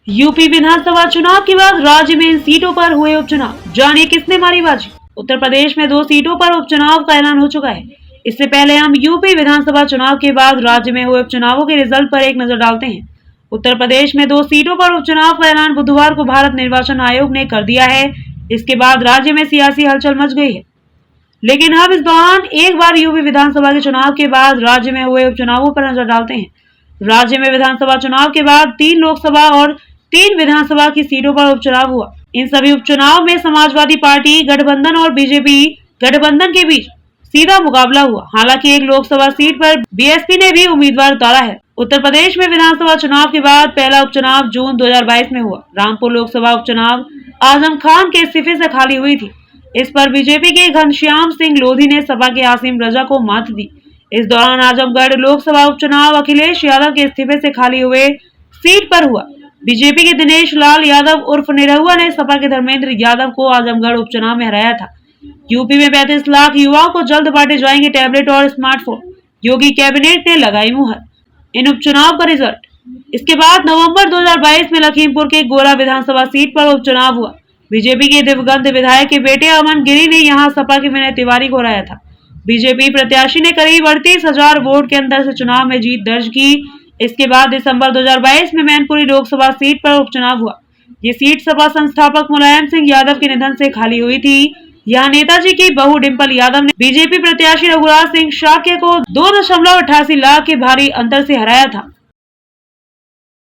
UP विधानसभा चुनाव के बाद राज्य में इन सीटों पर हुए उपचुनाव, जानिए किसने मारी बाजी। उत्तर प्रदेश में 2 सीटों पर उपचुनाव का ऐलान हो चुका है। इससे पहले हम यूपी विधानसभा चुनाव के बाद राज्य में हुए उपचुनावों के रिजल्ट पर एक नजर डालते हैं। उत्तर प्रदेश में 2 सीटों पर उपचुनाव का ऐलान बुधवार को भारत निर्वाचन आयोग ने कर दिया है। इसके बाद राज्य में सियासी हलचल मच गई है। लेकिन अब इस दौरान एक बार यूपी विधानसभा के चुनाव के बाद राज्य में हुए उपचुनावों पर नजर डालते हैं। राज्य में विधानसभा चुनाव के बाद 3 लोकसभा और 3 विधानसभा की सीटों पर उपचुनाव हुआ। इन सभी उपचुनाव में समाजवादी पार्टी गठबंधन और बीजेपी गठबंधन के बीच सीधा मुकाबला हुआ। हालांकि एक लोकसभा सीट पर बीएसपी ने भी उम्मीदवार उतारा है। उत्तर प्रदेश में विधानसभा चुनाव के बाद पहला उपचुनाव जून 2022 में हुआ। रामपुर लोकसभा उपचुनाव आजम खान के इस्तीफे से खाली हुई थी। इस पर बीजेपी के घनश्याम सिंह लोधी ने सपा के आसिम रजा को मात दी। इस दौरान आजमगढ़ लोकसभा उपचुनाव अखिलेश यादव के इस्तीफे से खाली हुए सीट पर हुआ। बीजेपी के दिनेश लाल यादव उर्फ निरहुआ ने सपा के धर्मेंद्र यादव को आजमगढ़ उपचुनाव में हराया था। यूपी में 35 लाख युवाओं को जल्द बांटे जाएंगे टैबलेट और स्मार्टफोन, योगी कैबिनेट ने लगाई मुहर। इन उपचुनाव का रिजल्ट। इसके बाद नवंबर 2022 में लखीमपुर के गोला विधानसभा सीट पर उपचुनाव हुआ। बीजेपी के दिवंगत विधायक के बेटे अमन गिरी ने यहां सपा के विनय तिवारी को हराया था। बीजेपी प्रत्याशी ने करीब 38,000 वोट के अंतर से चुनाव में जीत दर्ज की। इसके बाद दिसंबर 2022 में मैनपुरी लोकसभा सीट पर उपचुनाव हुआ। ये सीट सपा संस्थापक मुलायम सिंह यादव के निधन से खाली हुई थी। यहाँ नेताजी की बहू डिंपल यादव ने बीजेपी प्रत्याशी रघुराज सिंह शाक्य को 2.88 लाख के भारी अंतर से हराया था।